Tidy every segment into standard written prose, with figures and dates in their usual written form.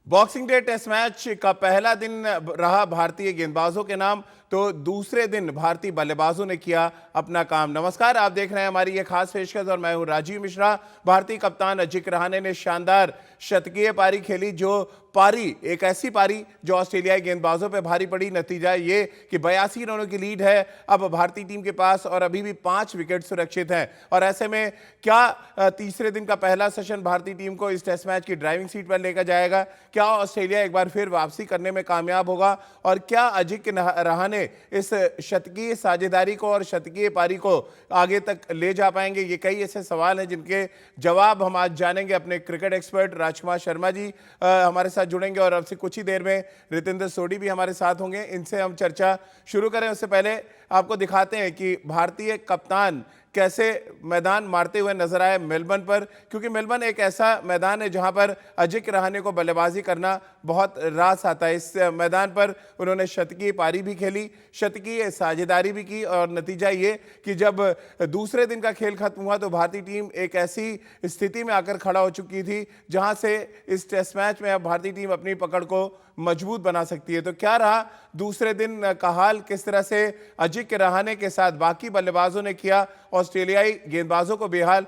Boxing day test match का पहला दिन रहा भारतीय गेंदबाजों के नाम, तो दूसरे दिन भारतीय बल्लेबाजों ने किया अपना काम। नमस्कार, आप देख रहे हैं हमारी ये खास पेशकश और मैं हूं राजीव मिश्रा। भारतीय कप्तान अजिंक्य रहाणे ने शानदार शतकीय पारी खेली, जो पारी एक ऐसी पारी जो ऑस्ट्रेलियाई गेंदबाजों पे भारी पड़ी। नतीजा ये कि 82 रनों की लीड है अब भारतीय टीम के पास और अभी भी 5 विकेट सुरक्षित हैं। और ऐसे में क्या तीसरे दिन का पहला सेशन भारतीय टीम को इस टेस्ट मैच की ड्राइविंग सीट पर लेकर जाएगा? क्या ऑस्ट्रेलिया एक बार फिर वापसी करने में कामयाब होगा? और क्या अजिंक्य रहाणे इस शतकीय साझेदारी को और शतकीय पारी को आगे तक ले जा पाएंगे? ये कई ऐसे सवाल हैं जिनके जवाब हम आज जानेंगे। अपने क्रिकेट एक्सपर्ट राजकुमार शर्मा जी हमारे साथ जुड़ेंगे और अब से कुछ ही देर में रितेंद्र सोडी भी हमारे साथ होंगे। इनसे हम चर्चा शुरू करें उससे पहले आपको दिखाते हैं कि भारतीय कप्तान कैसे मैदान मारते हुए नजर आए मेलबर्न पर, क्योंकि मेलबर्न एक ऐसा मैदान है जहां पर अजिंक्य रहाणे को बल्लेबाजी करना बहुत रास आता है। इस मैदान पर उन्होंने शतकीय पारी भी खेली, शतकीय साझेदारी भी की और नतीजा ये कि जब दूसरे दिन का खेल खत्म हुआ तो भारतीय टीम एक ऐसी स्थिति में आकर खड़ा हो चुकी थी जहां से इस टेस्ट मैच में अब भारतीय टीम अपनी पकड़ को मजबूत बना सकती है। तो क्या रहा दूसरे दिन का हाल, किस तरह से अजिंक्य रहाणे के साथ बाकी बल्लेबाजों ने किया ऑस्ट्रेलियाई गेंदबाजों को बेहाल?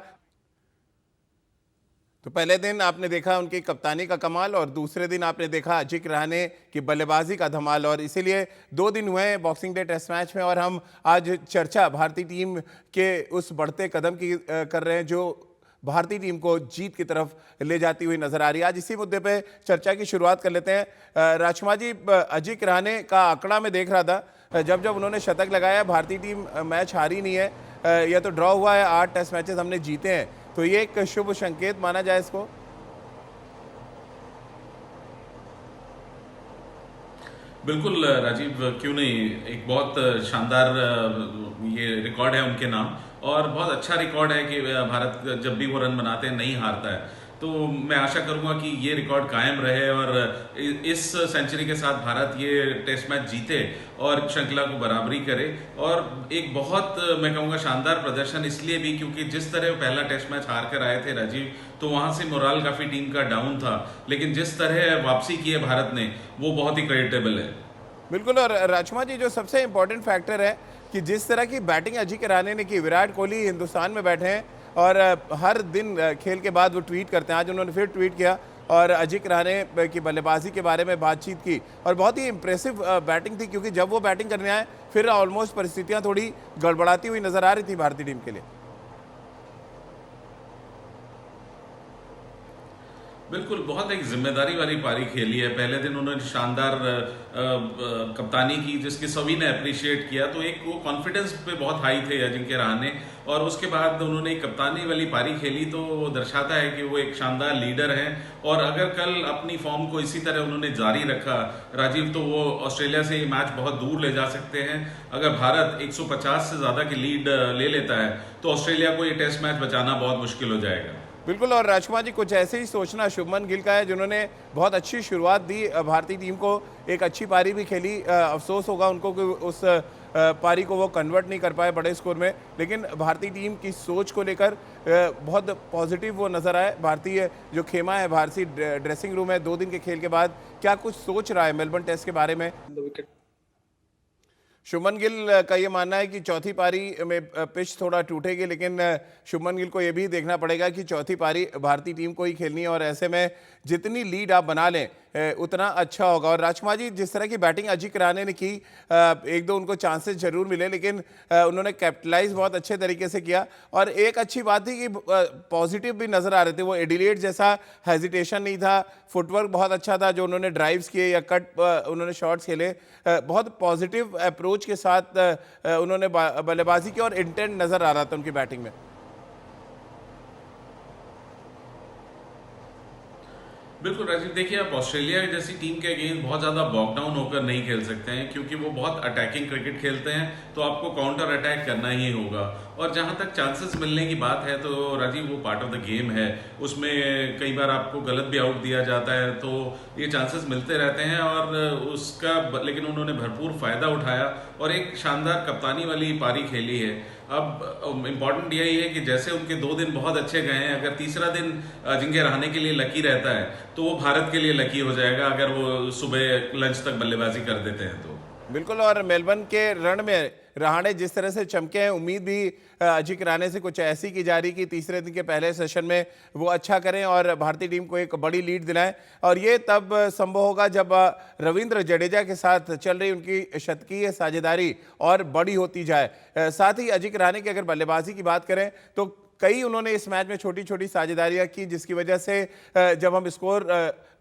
तो पहले दिन आपने देखा उनकी कप्तानी का कमाल और दूसरे दिन आपने देखा अजिंक्य रहाणे की बल्लेबाजी का धमाल। और इसीलिए 2 दिन हुए हैं बॉक्सिंग डे टेस्ट मैच में और हम आज चर्चा भारतीय टीम के उस बढ़ते कदम की कर रहे हैं जो भारतीय टीम को जीत की तरफ ले जाती हुई नजर आ रही है। आज इसी मुद्दे पे चर्चा की शुरुआत कर लेते हैं। राजकुमार जी, अजिंक्य रहाणे का आंकड़ा में देख रहा था, जब जब उन्होंने शतक लगाया भारतीय टीम मैच हारी नहीं है, यह तो ड्रॉ हुआ है, 8 टेस्ट मैचेस हमने जीते हैं, तो ये एक शुभ संकेत माना जाए इसको? बिल्कुल राजीव, क्यों नहीं। एक बहुत शानदार ये रिकॉर्ड है उनके नाम और बहुत अच्छा रिकॉर्ड है कि भारत जब भी वो रन बनाते हैं नहीं हारता है। तो मैं आशा करूंगा कि ये रिकॉर्ड कायम रहे और इस सेंचुरी के साथ भारत ये टेस्ट मैच जीते और श्रृंखला को बराबरी करे। और एक बहुत मैं कहूँगा शानदार प्रदर्शन इसलिए भी क्योंकि जिस तरह पहला टेस्ट मैच हार कर आए थे राजीव, तो वहां से मोराल काफी टीम का डाउन था, लेकिन जिस तरह वापसी की है भारत ने वो बहुत ही क्रेडिटेबल है। बिल्कुल। और राजकुमार जी, जो सबसे इंपॉर्टेंट फैक्टर है कि जिस तरह की बैटिंग अजिंक्य रहाणे ने की, विराट कोहली हिंदुस्तान में बैठे हैं और हर दिन खेल के बाद वो ट्वीट करते हैं। आज उन्होंने फिर ट्वीट किया और अजिंक्य रहाणे की बल्लेबाजी के बारे में बातचीत की और बहुत ही इंप्रेसिव बैटिंग थी, क्योंकि जब वो बैटिंग करने आए फिर ऑलमोस्ट परिस्थितियां थोड़ी गड़बड़ाती हुई नजर आ रही थी भारतीय टीम के लिए। बिल्कुल, बहुत एक जिम्मेदारी वाली पारी खेली है। पहले दिन उन्होंने शानदार कप्तानी की जिसकी सभी ने अप्रिशिएट किया, तो एक वो कॉन्फिडेंस पे बहुत हाई थे अजिंक्य रहाणे। और उसके बाद उन्होंने एक कप्तानी वाली पारी खेली तो वो दर्शाता है कि वो एक शानदार लीडर हैं। और अगर कल अपनी फॉर्म को इसी तरह उन्होंने जारी रखा राजीव, तो वो ऑस्ट्रेलिया से ये मैच बहुत दूर ले जा सकते हैं। अगर भारत 150 से ज्यादा की लीड ले लेता है तो ऑस्ट्रेलिया को ये टेस्ट मैच बचाना बहुत मुश्किल हो जाएगा। बिल्कुल। और राजकुमार जी, कुछ ऐसे ही सोचना शुभमन गिल का है, जिन्होंने बहुत अच्छी शुरुआत दी भारतीय टीम को, एक अच्छी पारी भी खेली। अफसोस होगा उनको कि उस पारी को वो कन्वर्ट नहीं कर पाए बड़े स्कोर में, लेकिन भारतीय टीम की सोच को लेकर बहुत पॉजिटिव वो नजर आए। भारतीय जो खेमा है, भारतीय ड्रेसिंग रूम है, 2 दिन के खेल के बाद क्या कुछ सोच रहा है मेलबर्न टेस्ट के बारे में? शुभमन गिल का ये मानना है कि चौथी पारी में पिच थोड़ा टूटेगी, लेकिन शुभमन गिल को ये भी देखना पड़ेगा कि चौथी पारी भारतीय टीम को ही खेलनी है और ऐसे में जितनी लीड आप बना लें उतना अच्छा होगा। और राजकुमार जी, जिस तरह की बैटिंग अजिंक्य रहाणे ने की, 1-2 उनको चांसेस जरूर मिले, लेकिन उन्होंने कैपिटलाइज बहुत अच्छे तरीके से किया। और एक अच्छी बात थी कि पॉजिटिव भी नजर आ रहे थे, वो एडिलेड जैसा हेजिटेशन नहीं था, फुटवर्क बहुत अच्छा था, जो उन्होंने ड्राइव्स किए या कट उन्होंने शॉट्स खेले, बहुत पॉजिटिव अप्रोच के साथ उन्होंने बल्लेबाजी की और इंटेंट नजर आ रहा था उनकी बैटिंग में। बिल्कुल राजीव, देखिए आप ऑस्ट्रेलिया जैसी टीम के अगेंस्ट बहुत ज्यादा बॉक डाउन होकर नहीं खेल सकते हैं क्योंकि वो बहुत अटैकिंग क्रिकेट खेलते हैं, तो आपको काउंटर अटैक करना ही होगा। और जहां तक चांसेस मिलने की बात है तो राजीव वो पार्ट ऑफ द गेम है, उसमें कई बार आपको गलत भी आउट दिया जाता है, तो ये चांसेस मिलते रहते हैं और उसका लेकिन उन्होंने भरपूर फायदा उठाया और एक शानदार कप्तानी वाली पारी खेली है। अब इम्पॉर्टेंट यही है कि जैसे उनके 2 दिन बहुत अच्छे गए हैं, अगर तीसरा दिन अजिंक्य रहाणे के लिए लकी रहता है तो वो भारत के लिए लकी हो जाएगा, अगर वो सुबह लंच तक बल्लेबाजी कर देते हैं तो। बिल्कुल, और मेलबर्न के रण में रहाणे जिस तरह से चमके हैं, उम्मीद भी अजिंक्य रहाणे से कुछ ऐसी की जा रही कि तीसरे दिन के पहले सेशन में वो अच्छा करें और भारतीय टीम को एक बड़ी लीड दिलाएं। और ये तब संभव होगा जब रविंद्र जडेजा के साथ चल रही उनकी शतकीय साझेदारी और बड़ी होती जाए। साथ ही अजिंक्य रहाणे की अगर बल्लेबाजी की बात करें तो कई उन्होंने इस मैच में छोटी छोटी साझेदारियां की, जिसकी वजह से जब हम स्कोर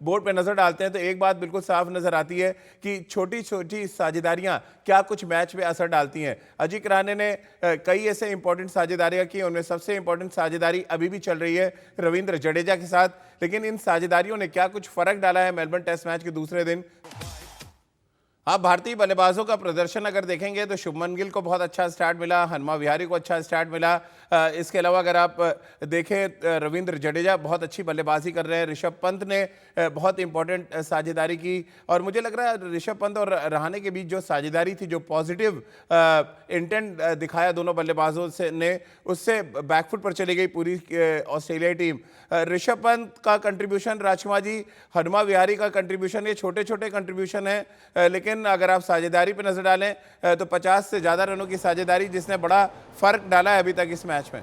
बोर्ड पे नजर डालते हैं तो एक बात बिल्कुल साफ नजर आती है कि छोटी छोटी साझेदारियां क्या कुछ मैच पे असर डालती हैं। अजिंक्य रहाणे ने कई ऐसे इंपॉर्टेंट साझेदारियां की, उनमें सबसे इंपॉर्टेंट साझेदारी अभी भी चल रही है रविंद्र जडेजा के साथ। लेकिन इन साझेदारियों ने क्या कुछ फर्क डाला है मेलबर्न टेस्ट मैच के दूसरे दिन? आप भारतीय बल्लेबाजों का प्रदर्शन अगर देखेंगे तो शुभमन गिल को बहुत अच्छा स्टार्ट मिला, हनुमा विहारी को अच्छा स्टार्ट मिला। इसके अलावा अगर आप देखें रविंद्र जडेजा बहुत अच्छी बल्लेबाजी कर रहे हैं, ऋषभ पंत ने बहुत इंपॉर्टेंट साझेदारी की। और मुझे लग रहा है ऋषभ पंत और रहाणे के बीच जो साझेदारी थी, जो पॉजिटिव इंटेंट दिखाया दोनों बल्लेबाजों से ने, उससे बैकफुट पर चली गई पूरी ऑस्ट्रेलियाई टीम। ऋषभ पंत का कंट्रीब्यूशन, राजकुमार जी, हनुमा विहारी का कंट्रीब्यूशन, ये छोटे छोटे कंट्रीब्यूशन है, लेकिन अगर आप साझेदारी पर नजर डालें तो 50 से ज्यादा रनों की साझेदारी, जिसने बड़ा फर्क डाला है अभी तक इस मैच में।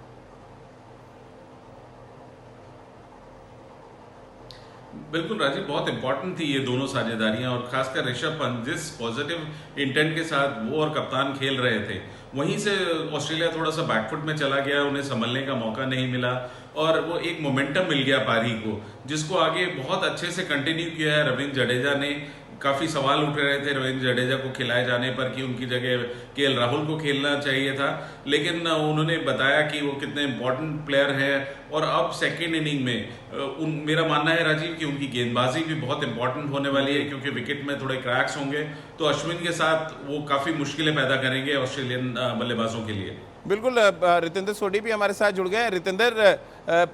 बिल्कुल राजीव, बहुत इंपॉर्टेंट थी ये दोनों साझेदारियां, और खासकर ऋषभ पंत जिस पॉजिटिव इंटेंट के साथ वो और कप्तान खेल रहे थे, वहीं से ऑस्ट्रेलिया थोड़ा सा बैकफुट में चला गया, उन्हें संभलने का मौका नहीं मिला और वो एक मोमेंटम मिल गया पारी को, जिसको आगे बहुत अच्छे से कंटिन्यू किया है रविंद्र जडेजा ने। काफी सवाल उठ रहे थे रविंद्र जडेजा को खिलाए जाने पर कि उनकी जगह केएल राहुल को खेलना चाहिए था, लेकिन उन्होंने बताया कि वो कितने इंपॉर्टेंट प्लेयर हैं। और अब सेकेंड इनिंग में मेरा मानना है राजीव कि उनकी गेंदबाजी भी बहुत इंपॉर्टेंट होने वाली है, क्योंकि विकेट में थोड़े क्रैक्स होंगे तो अश्विन के साथ वो काफी मुश्किलें पैदा करेंगे ऑस्ट्रेलियन बल्लेबाजों के लिए। बिल्कुल, रितेंद्र सोडी भी हमारे साथ जुड़ गए हैं। रितेंद्र,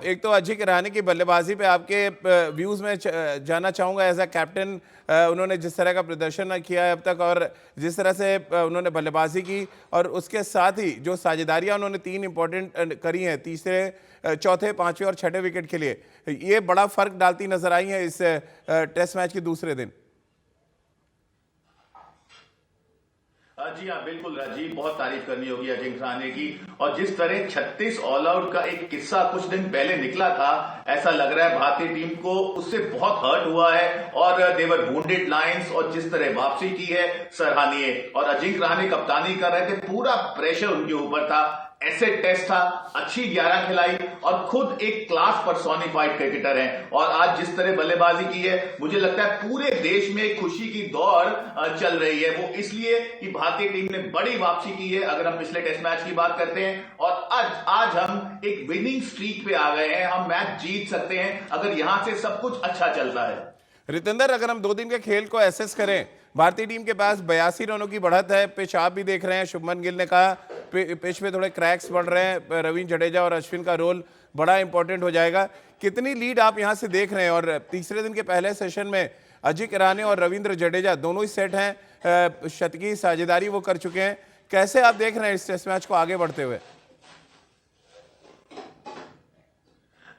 एक तो अजिंक्य रहाणे की बल्लेबाजी पे आपके व्यूज में जानना चाहूंगा एज अ कैप्टन, उन्होंने जिस तरह का प्रदर्शन किया है अब तक और जिस तरह से उन्होंने बल्लेबाजी की, और उसके साथ ही जो साझेदारियां उन्होंने 3 इंपॉर्टेंट करी हैं तीसरे, चौथे, पांचवें और छठे विकेट के लिए, ये बड़ा फर्क डालती नजर आई है इस टेस्ट मैच के दूसरे दिन। जी हाँ, बिल्कुल राजीव, बहुत तारीफ करनी होगी अजिंक्य रहाणे की। और जिस तरह 36 ऑल आउट का एक किस्सा कुछ दिन पहले निकला था, ऐसा लग रहा है भारतीय टीम को उससे बहुत हर्ट हुआ है और देवर वुंडेड लायंस, और जिस तरह वापसी की है सराहनीय। और अजिंक्य रहाणे कप्तानी कर रहे थे, पूरा प्रेशर उनके ऊपर था, एसेट टेस्ट था, अच्छी 11 खिलाई और खुद एक क्लास पर्सोनिफाइड क्रिकेटर हैं। और आज जिस तरह बल्लेबाजी की है, मुझे लगता है पूरे देश में एक खुशी की दौड़ चल रही है। वो इसलिए कि भारतीय टीम ने बड़ी वापसी की है, अगर हम पिछले टेस्ट मैच की बात करते हैं। और आज हम एक विनिंग स्ट्रीक पे आ गए हैं, हम मैच जीत सकते हैं अगर यहां से सब कुछ अच्छा चलता है। रितेंद्र, अगर हम 2 दिन के खेल को एसेस करें, भारतीय टीम के पास 82 रनों की बढ़त है। पिच आप भी देख रहे हैं, शुभमन गिल ने कहा पिच पे थोड़े क्रैक्स बढ़ रहे हैं, रविंद्र जडेजा और अश्विन का रोल बड़ा इंपॉर्टेंट हो जाएगा। कितनी लीड आप यहां से देख रहे हैं? और तीसरे दिन के पहले सेशन में अजिंक्य रहाणे और रविंद्र जडेजा दोनों ही सेट हैं, शतकीय साझेदारी वो कर चुके हैं। कैसे आप देख रहे हैं इस टेस्ट मैच को आगे बढ़ते हुए?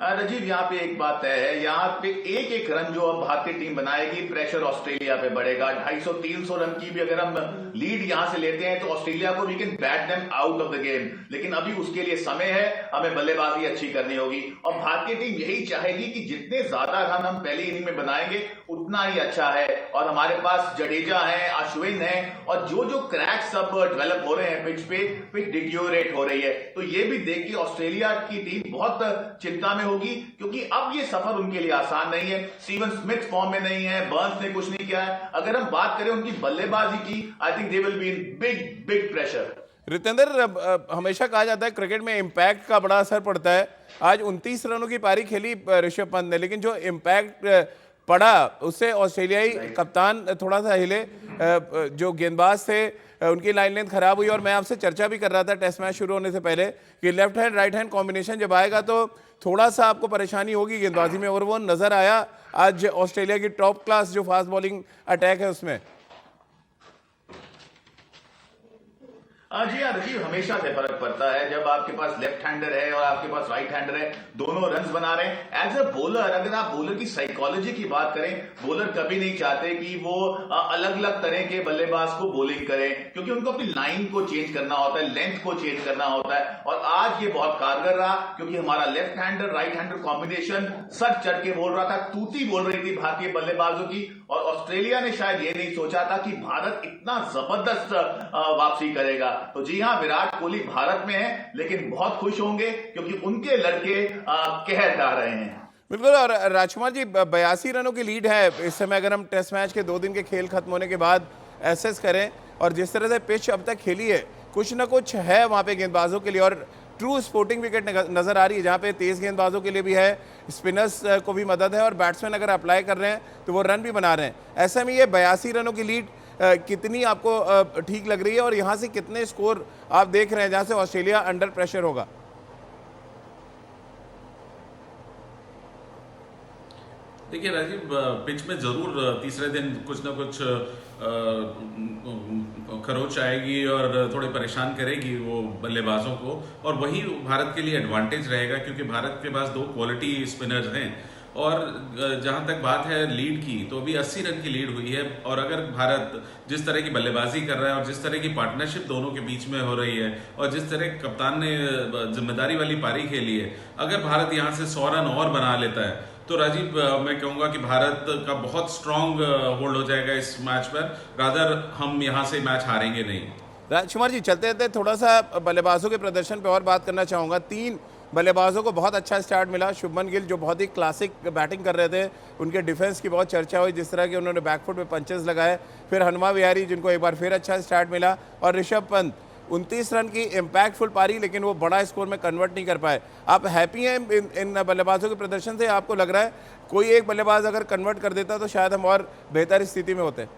राजीव, यहाँ पे एक बात है, यहाँ पे एक एक रन जो अब भारतीय टीम बनाएगी, प्रेशर ऑस्ट्रेलिया पे बढ़ेगा। 250-300 रन की भी अगर हम लीड यहाँ से लेते हैं तो ऑस्ट्रेलिया को we can bat them out of the game. लेकिन अभी उसके लिए समय है, हमें बल्लेबाजी अच्छी करनी होगी और भारतीय टीम यही चाहेगी कि जितने ज्यादा रन हम पहली इनिंग में बनाएंगे उतना ही अच्छा है। और हमारे पास जडेजा है, अश्विन है, और जो क्रैक्स सब डेवलप हो रहे हैं पिच पे, पिच डिट्योरेट हो रही है, तो ये भी देख के ऑस्ट्रेलिया की टीम बहुत चिंता में होगी, क्योंकि अब ये सफर उनके लिए आसान नहीं है। स्टीवन स्मिथ फॉर्म में नहीं है, बर्न्स ने कुछ नहीं किया है। अगर हम बात करें उनकी बल्लेबाजी की, I think they will be in big pressure. Ritendra, हमेशा कहा जाता है क्रिकेट में इंपैक्ट का बड़ा असर पड़ता है। आज 29 रनों की पारी खेली ऋषभ पंत ने, लेकिन जो इंपैक्ट पड़ा उससे ऑस्ट्रेलियाई कप्तान थोड़ा सा हिले, जो गेंदबाज थे उनकी लाइन लेंथ खराब हुई। और मैं आपसे चर्चा भी कर रहा था टेस्ट मैच शुरू होने से पहले कि left hand right hand combination जब आएगा तो थोड़ा सा आपको परेशानी होगी गेंदबाजी में, और वो नजर आया आज ऑस्ट्रेलिया की टॉप क्लास जो फास्ट बॉलिंग अटैक है उसमें। जी हाँ राजीव, हमेशा से फर्क पड़ता है जब आपके पास लेफ्ट हैंडर है और आपके पास राइट हैंडर है, दोनों रन्स बना रहे हैं। एज अ बॉलर, अगर आप बॉलर की साइकोलॉजी की बात करें, बॉलर कभी नहीं चाहते कि वो अलग अलग तरह के बल्लेबाज को बॉलिंग करें, क्योंकि उनको अपनी लाइन को चेंज करना होता है, लेंथ को चेंज करना होता है। और आज ये बहुत कारगर रहा, क्योंकि हमारा left hander right hander combination sir चढ़ के बोल रहा था, तूती बोल रही थी भारतीय बल्लेबाजों की। और ऑस्ट्रेलिया ने शायद ये नहीं सोचा था कि भारत इतना जबरदस्त वापसी करेगा। तो जी हाँ, विराट कोहली भारत में है, लेकिन बहुत खुश होंगे क्योंकि उनके लड़के कहर ढा रहे हैं। बिल्कुल। और राजकुमार जी, 82 रनों की लीड है इस समय, अगर हम टेस्ट मैच के 2 दिन के खेल खत्म होने के बाद एसेस करें, और जिस तरह से पिच अब तक खेली है, कुछ ना कुछ है वहां पे गेंदबाजों के लिए, और ट्रू स्पोर्टिंग विकेट नजर आ रही है, जहां पे तेज गेंदबाजों के लिए भी है, स्पिनर्स को भी मदद है, और बैट्समैन अगर अप्लाई कर रहे हैं तो वो रन भी बना रहे हैं। ऐसे में ये 82 रनों की लीड कितनी आपको ठीक लग रही है, और यहाँ से कितने स्कोर आप देख रहे हैं जहां से ऑस्ट्रेलिया अंडर प्रेशर होगा? देखिए राजीव, पिच में जरूर तीसरे दिन कुछ ना कुछ खरोच आएगी और थोड़ी परेशान करेगी वो बल्लेबाजों को, और वही भारत के लिए एडवांटेज रहेगा, क्योंकि भारत के पास 2 क्वालिटी स्पिनर्स हैं। और जहां तक बात है लीड की, तो अभी 80 रन की लीड हुई है, और अगर भारत जिस तरह की बल्लेबाजी कर रहा है और जिस तरह की पार्टनरशिप दोनों के बीच में हो रही है, और जिस तरह कप्तान ने जिम्मेदारी वाली पारी खेली है, अगर भारत यहां से 100 रन और बना लेता है, तो राजीव मैं कहूंगा कि भारत का बहुत स्ट्रांग होल्ड हो जाएगा इस मैच पर। रादर हम यहां से मैच हारेंगे नहीं। राजकुमार जी, चलते रहते थोड़ा सा बल्लेबाजों के प्रदर्शन पे और बात करना चाहूँगा। 3 बल्लेबाजों को बहुत अच्छा स्टार्ट मिला। शुभमन गिल जो बहुत ही क्लासिक बैटिंग कर रहे थे, उनके डिफेंस की बहुत चर्चा हुई, जिस तरह के उन्होंने बैकफुट पे पंचेस लगाए। फिर हनुमा विहारी जिनको एक बार फिर अच्छा स्टार्ट मिला, और ऋषभ पंत 29 रन की इम्पैक्टफुल पारी, लेकिन वो बड़ा स्कोर में कन्वर्ट नहीं कर पाए। आप हैप्पी हैं इन बल्लेबाजों के प्रदर्शन से? आपको लग रहा है कोई एक बल्लेबाज अगर कन्वर्ट कर देता तो शायद हम और बेहतर स्थिति में होते?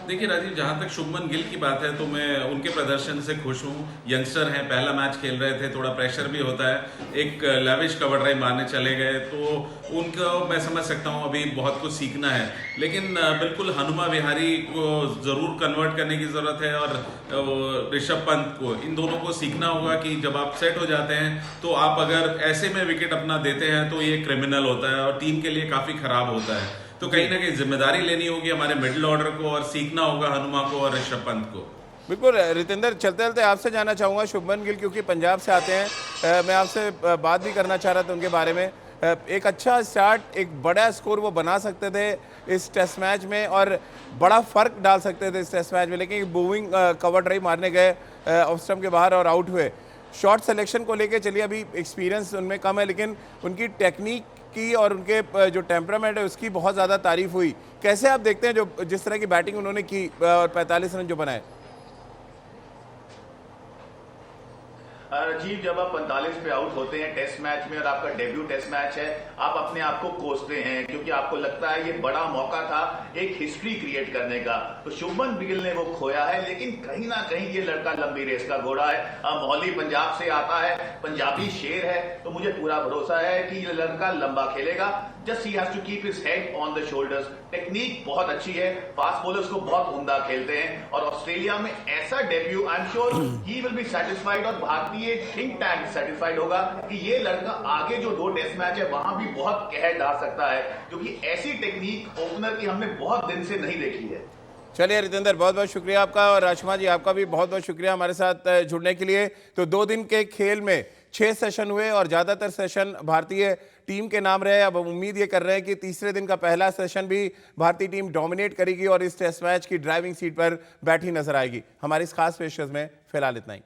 देखिए राजीव, जहां तक शुभमन गिल की बात है, तो मैं उनके प्रदर्शन से खुश हूं। यंगस्टर हैं, पहला मैच खेल रहे थे, थोड़ा प्रेशर भी होता है। एक लेविश कवर ड्राइव मारने चले गए, तो उनको मैं समझ सकता हूं अभी बहुत कुछ सीखना है। लेकिन बिल्कुल हनुमा विहारी को जरूर कन्वर्ट करने की जरूरत है, और ऋषभ पंत को, इन दोनों को सीखना होगा कि जब आप सेट हो जाते हैं, तो आप अगर ऐसे में विकेट अपना देते हैं तो ये क्रिमिनल होता है और टीम के लिए काफी खराब होता है। तो कहीं ना कहीं जिम्मेदारी लेनी होगी हमारे मिडिल ऑर्डर को, और सीखना होगा हनुमा को और ऋषभ पंत को। बिल्कुल। रितेंद्र, चलते चलते आपसे जानना चाहूँगा, शुभमन गिल क्योंकि पंजाब से आते हैं, मैं आपसे बात भी करना चाह रहा था उनके बारे में। एक अच्छा स्टार्ट, एक बड़ा स्कोर वो बना सकते थे इस टेस्ट मैच में, और बड़ा फर्क डाल सकते थे इस टेस्ट मैच में, लेकिन बूविंग कवर ड्राइव मारने गए ऑफ स्टंप के बाहर और आउट हुए। शॉट सिलेक्शन को लेके चलिए, अभी एक्सपीरियंस उनमें कम है, लेकिन उनकी टेक्निक की और उनके जो टेम्परामेंट है उसकी बहुत ज़्यादा तारीफ हुई। कैसे आप देखते हैं जो जिस तरह की बैटिंग उन्होंने की और 45 रन जो बनाए? राजीव, जब आप 45 पे आउट होते हैं टेस्ट मैच में और आपका डेब्यू टेस्ट मैच है, आप अपने आप को कोसते हैं, क्योंकि आपको लगता है ये बड़ा मौका था एक हिस्ट्री क्रिएट करने का। तो शुभमन गिल ने वो खोया है, लेकिन कहीं ना कहीं ये लड़का लंबी रेस का घोड़ा है। मोहाली पंजाब से आता है, पंजाबी शेर है, तो मुझे पूरा भरोसा है कि ये लड़का लंबा खेलेगा। Just he has to keep his head on the shoulders. Technique बहुत अच्छी है, फास्ट बॉलर्स को बहुत उम्दा खेलते हैं, और ऑस्ट्रेलिया में ऐसा debut, I am sure he will be satisfied, और भारतीय थिंक टैंक सेटिस्फाइड होगा कि ये लड़का आगे जो 2 टेस्ट मैच है वहां भी बहुत कहर डाल सकता है, क्योंकि ऐसी टेक्निक ओपनर की हमने बहुत दिन से नहीं देखी है। चलिए रितेंद्र, बहुत बहुत शुक्रिया आपका, और राजकुमार जी आपका भी बहुत बहुत शुक्रिया हमारे साथ जुड़ने के लिए। तो 2 दिन के खेल में 6 सेशन हुए और ज़्यादातर सेशन भारतीय टीम के नाम रहे। अब उम्मीद ये कर रहे हैं कि तीसरे दिन का पहला सेशन भी भारतीय टीम डोमिनेट करेगी और इस टेस्ट मैच की ड्राइविंग सीट पर बैठी नजर आएगी। हमारी इस खास पेशकश में फिलहाल इतना ही।